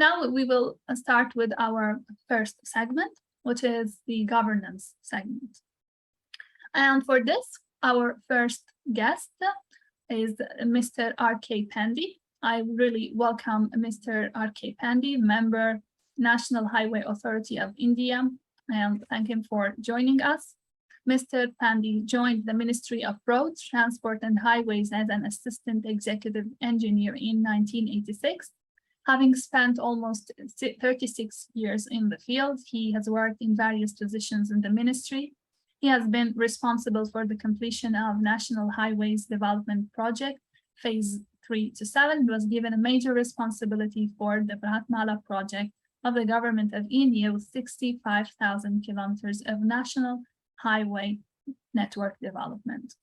Now we will start with our first segment, which is the governance segment. And for this, our first guest is Mr. R.K. Pandey. I really welcome Mr. R.K. Pandey, member, National Highway Authority of India, and thank him for joining us. Mr. Pandey joined the Ministry of Roads, Transport and Highways as an assistant executive engineer in 1986. Having spent almost 36 years in the field, he has worked in various positions in the ministry. He has been responsible for the completion of National Highways Development Project, Phase 3 to 7. He was given a major responsibility for the Bharatmala Project of the Government of India with 65,000 kilometers of national highway network development.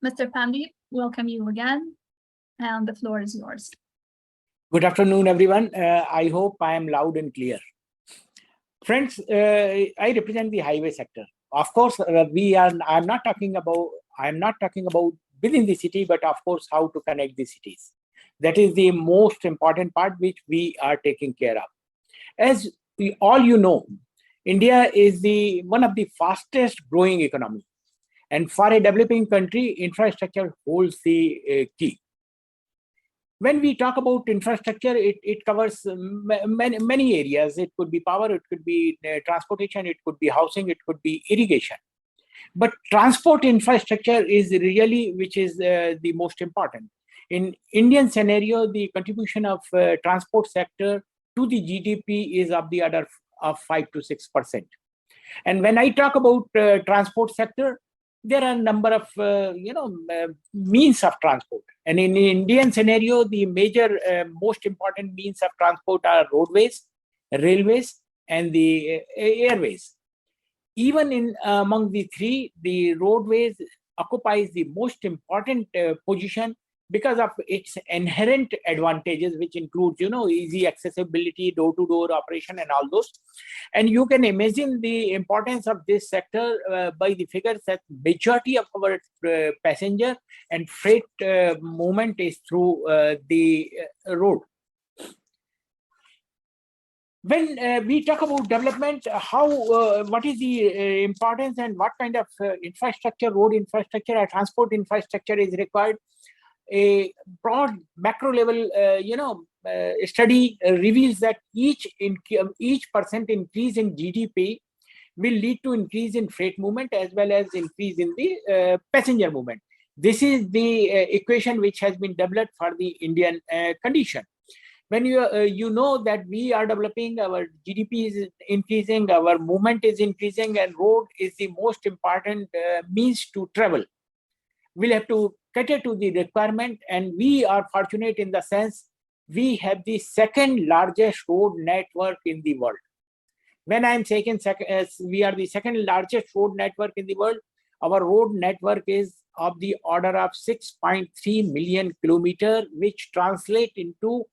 Mr. Pandey, welcome you again, and the floor is yours. Good afternoon, everyone. I hope I am loud and clear. Friends, I represent the highway sector. Of course, I'm not talking about within the city, but of course, how to connect the cities. That is the most important part which we are taking care of. As all you know, India is one of the fastest growing economy. And for a developing country, infrastructure holds the key. When we talk about infrastructure, it covers many areas. It could be power, it could be transportation, it could be housing, it could be irrigation. But transport infrastructure is really which is the most important. In Indian scenario, the contribution of transport sector to the GDP is of the order of 5 to 6%. And when I talk about transport sector, there are a number of means of transport. And in the Indian scenario, the major most important means of transport are roadways, railways, and the airways. Even among the three, the roadways occupies the most important position because of its inherent advantages, which includes, easy accessibility, door-to-door operation, and all those. And you can imagine the importance of this sector by the figures that majority of our passenger and freight movement is through the road. When we talk about development, what is the importance and what kind of infrastructure, road infrastructure or transport infrastructure is required? A broad macro level, study reveals that each % increase in GDP will lead to increase in freight movement as well as increase in the passenger movement. This is the equation which has been developed for the Indian condition. When you know that we are developing, our GDP is increasing, our movement is increasing, and road is the most important means to travel. We'll have to cater to the requirement, and we are fortunate in the sense we have the second largest road network in the world. When I'm saying we are the second largest road network in the world, our road network is of the order of 6.3 million kilometers, which translate into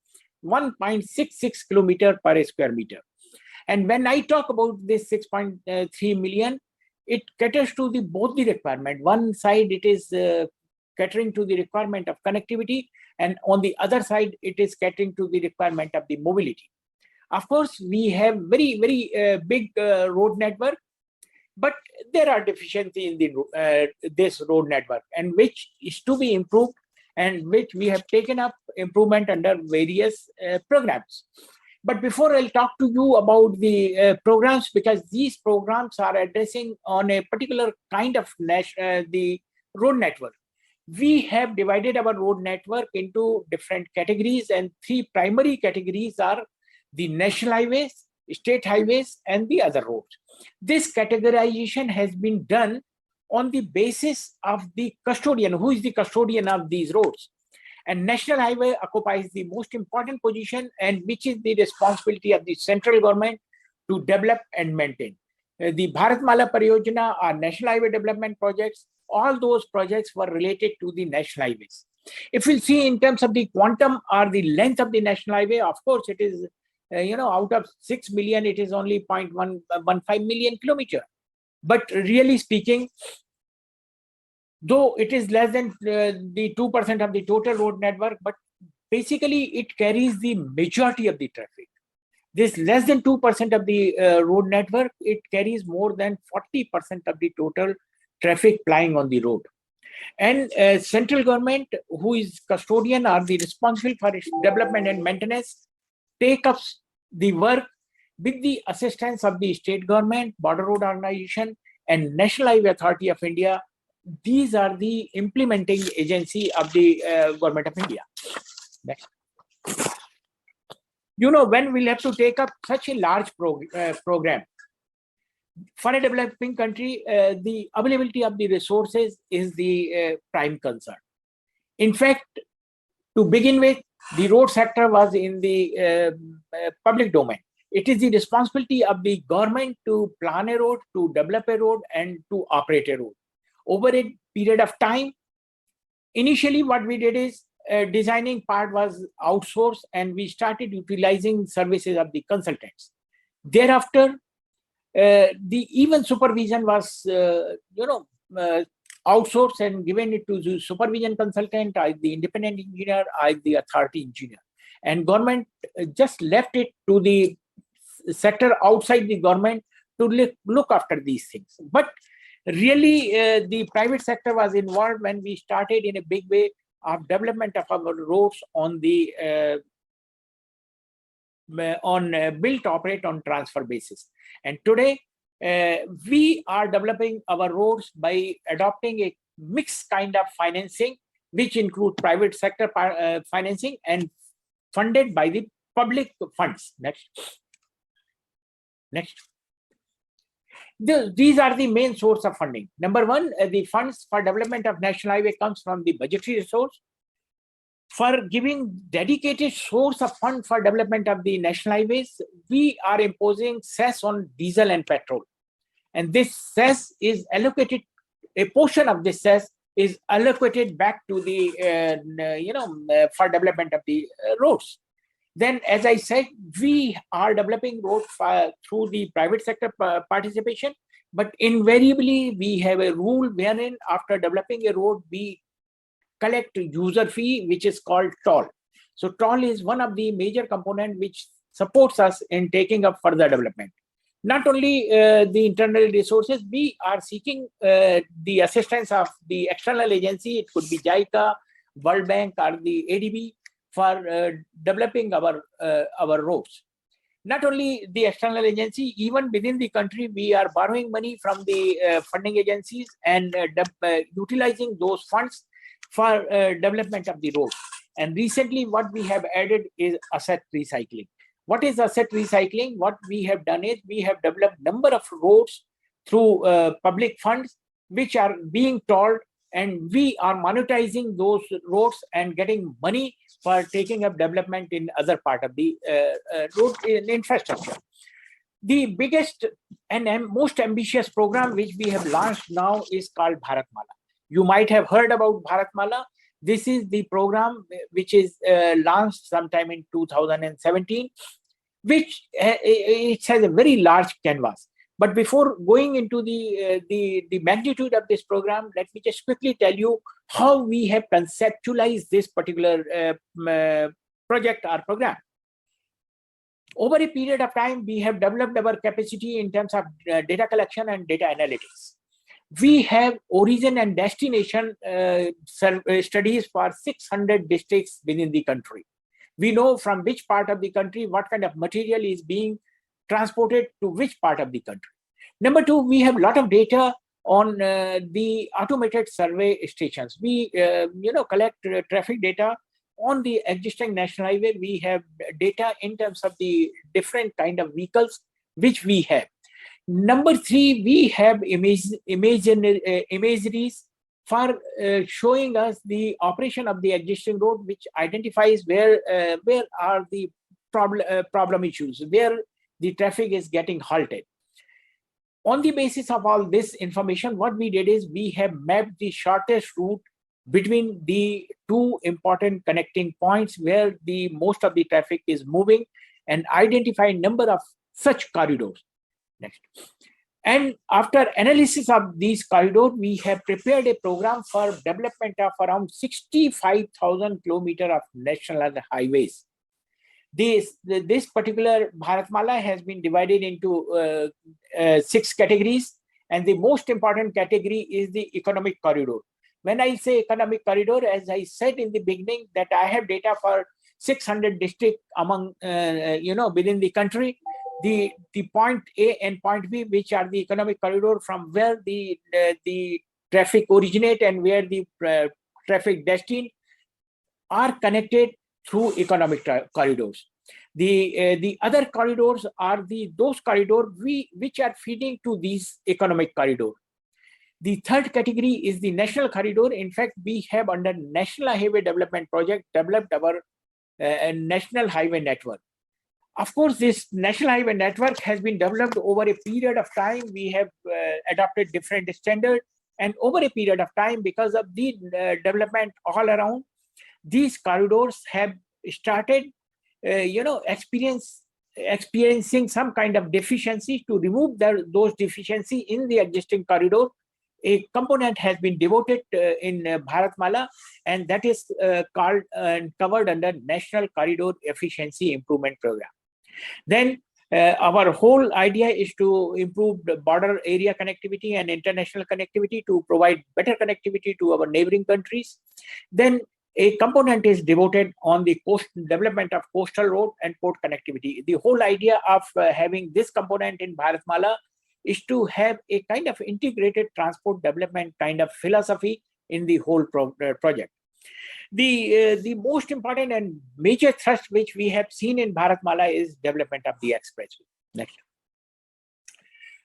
1.66 kilometers per square meter. And when I talk about this 6.3 million, it caters to both the requirement. One side, it is catering to the requirement of connectivity, and on the other side, it is catering to the requirement of the mobility. Of course, we have very, very big road network, but there are deficiencies in this road network, and which is to be improved, and which we have taken up improvement under various programs. But before I'll talk to you about the programs, because these programs are addressing on a particular kind of the road network. We have divided our road network into different categories, and three primary categories are the national highways, state highways, and the other roads. This categorization has been done on the basis of the custodian, who is the custodian of these roads. And national highway occupies the most important position, and which is the responsibility of the central government to develop and maintain. The Bharatmala Pariyojana are national highway development projects. All those projects were related to the national highways. If we see in terms of the quantum or the length of the national highway, of course, it is, out of 6 million, it is only 0.115 million kilometers. But really speaking, though it is less than the 2% of the total road network, but basically it carries the majority of the traffic. This less than 2% of the road network, it carries more than 40% of the total traffic plying on the road. And central government, who is custodian or the responsible for its development and maintenance, take up the work with the assistance of the state government, border road organization, and National Highway Authority of India. These are the implementing agency of the government of India. Next. You know, when we'll have to take up such a large program, for a developing country, the availability of the resources is the prime concern. In fact, to begin with, the road sector was in the public domain. It is the responsibility of the government to plan a road, to develop a road, and to operate a road. Over a period of time, initially what we did is designing part was outsourced, and we started utilizing services of the consultants. Thereafter, the even supervision was outsourced and given it to the supervision consultant, the independent engineer, the authority engineer, and government just left it to the sector outside the government to look after these things. But really, the private sector was involved when we started in a big way of development of our roads on the built, operate, on transfer basis. And today, we are developing our roads by adopting a mixed kind of financing, which include private sector financing and funded by the public funds. Next. These are the main source of funding. Number one, the funds for development of national highway comes from the budgetary resource. For giving dedicated source of fund for development of the national highways, we are imposing cess on diesel and petrol. And this cess is allocated, a portion of this cess is allocated back to the, for development of the roads. Then, as I said, we are developing roads through the private sector participation, but invariably we have a rule wherein after developing a road, we collect user fee, which is called toll. So toll is one of the major components which supports us in taking up further development. Not only the internal resources, we are seeking the assistance of the external agency. It could be JICA, World Bank, or the ADB for developing our roads. Not only the external agency, even within the country, we are borrowing money from the funding agencies and utilizing those funds for development of the road. And recently what we have added is asset recycling. What is asset recycling? What we have done is we have developed number of roads through public funds which are being tolled, and we are monetizing those roads and getting money for taking up development in other part of the road infrastructure. The biggest and most ambitious program which we have launched now is called Bharatmala. You might have heard about Bharatmala. This is the program which is launched sometime in 2017, which it has a very large canvas. But before going into the magnitude of this program, let me just quickly tell you how we have conceptualized this particular project or program. Over a period of time, we have developed our capacity in terms of data collection and data analytics. We have origin and destination studies for 600 districts within the country. We know from which part of the country, what kind of material is being transported to which part of the country. Number two, we have a lot of data on the automated survey stations. We collect traffic data on the existing national highway. We have data in terms of the different kind of vehicles which we have. Number three, we have imageries for showing us the operation of the existing road, which identifies where are the problem issues, where the traffic is getting halted. On the basis of all this information, what we did is we have mapped the shortest route between the two important connecting points where the most of the traffic is moving, and identify a number of such corridors. Next. And after analysis of these corridors, we have prepared a program for development of around 65,000 kilometers of national highways. This particular Bharatmala has been divided into 6 categories, and the most important category is the economic corridor. When I say economic corridor, as I said in the beginning, that I have data for 600 districts among within the country. The point A and point B, which are the economic corridor, from where the traffic originate and where the traffic destined, are connected through economic corridors. The other corridors are those corridors which are feeding to these economic corridors. The third category is the national corridor. In fact, we have under National Highway Development Project developed our national highway network. Of course, this national highway network has been developed over a period of time. We have adopted different standards, and over a period of time, because of the development all around, these corridors have started experiencing some kind of deficiency. To remove those deficiencies in the existing corridor, a component has been devoted in Bharatmala, and that is called and covered under National Corridor Efficiency Improvement Program. Then our whole idea is to improve the border area connectivity and international connectivity to provide better connectivity to our neighboring countries. Then a component is devoted on the development of coastal road and port connectivity. The whole idea of having this component in Bharatmala is to have a kind of integrated transport development kind of philosophy in the whole project. The most important and major thrust which we have seen in Bharatmala is development of the expressway. Next.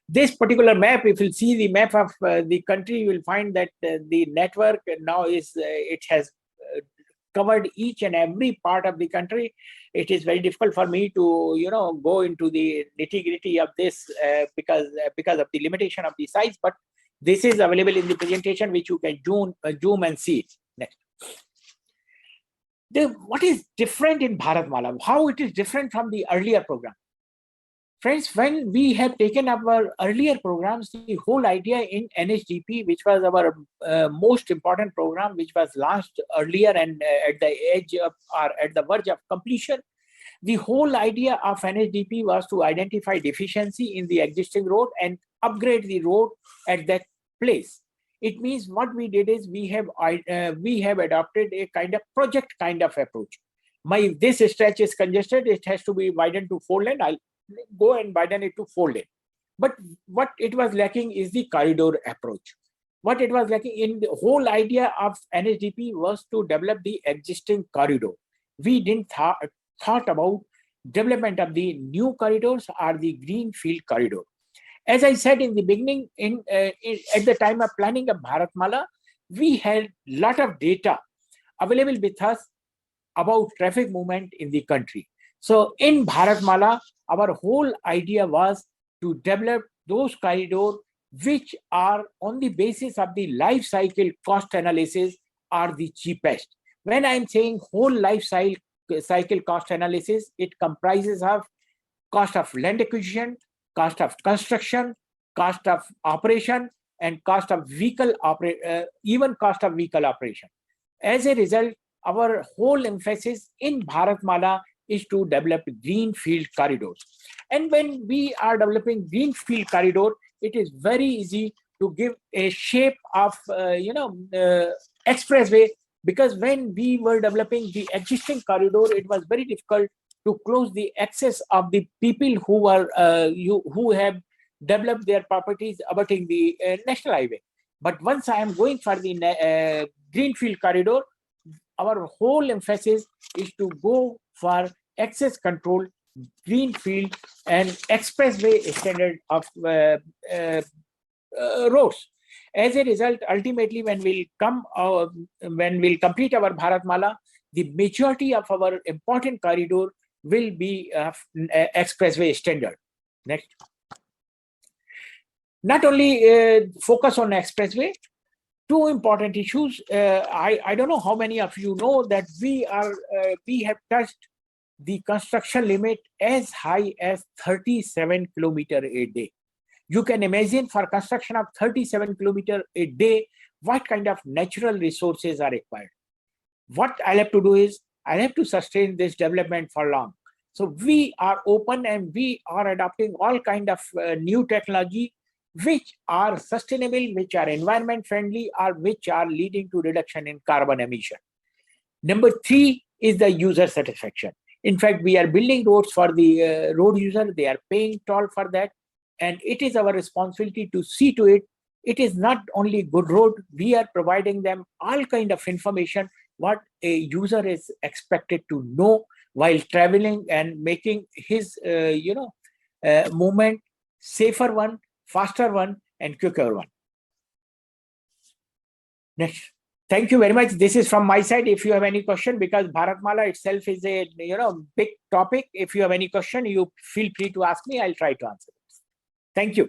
This particular map, if you see the map of the country, you will find that the network now it has covered each and every part of the country. It is very difficult for me to go into the nitty-gritty of this because of the limitation of the size, but this is available in the presentation, which you can zoom and see it. Next. What is different in Bharatmala? How it is different from the earlier program? Friends, when we have taken up our earlier programs, the whole idea in NHDP, which was our most important program, which was launched earlier and at the edge of or at the verge of completion, the whole idea of NHDP was to identify deficiency in the existing road and upgrade the road at that place. It means what we did is we have adopted a kind of project kind of approach. This stretch is congested, it has to be widened to 4 lane. I'll go and widen it to 4 lane. But what it was lacking is the corridor approach. What it was lacking in the whole idea of NHDP was to develop the existing corridor. We didn't thought about development of the new corridors or the greenfield corridor. As I said in the beginning, at the time of planning of Bharatmala, we had a lot of data available with us about traffic movement in the country. So in Bharatmala, our whole idea was to develop those corridors which are on the basis of the life cycle cost analysis are the cheapest. When I'm saying whole life cycle cost analysis, it comprises of cost of land acquisition, cost of construction, cost of operation, and cost of even cost of vehicle operation. As a result, our whole emphasis in Bharatmala is to develop greenfield corridors. And when we are developing greenfield corridor, it is very easy to give a shape of expressway, because when we were developing the existing corridor, it was very difficult to close the access of the people who have developed their properties abutting the national highway. But once I am going for the greenfield corridor, our whole emphasis is to go for access control, greenfield, and expressway standard of roads. As a result, ultimately, when we'll complete our Bharatmala, the majority of our important corridor will be expressway standard. Next. Not only focus on expressway, two important issues. I don't know how many of you know that we have touched the construction limit as high as 37 kilometers a day. You can imagine for construction of 37 kilometers a day, what kind of natural resources are required. What I'll have to do is, I'll have to sustain this development for long. So we are open and we are adopting all kind of new technology which are sustainable, which are environment friendly, or which are leading to reduction in carbon emission. Number 3 is the user satisfaction. In fact, we are building roads for the road user. They are paying toll for that. And it is our responsibility to see to it. It is not only good road, we are providing them all kind of information what a user is expected to know while traveling and making his movement safer one, faster one, and quicker one. Next. Thank you very much. This is from my side. If you have any question, because Bharatmala itself is a big topic. If you have any question, you feel free to ask me. I'll try to answer it. Thank you.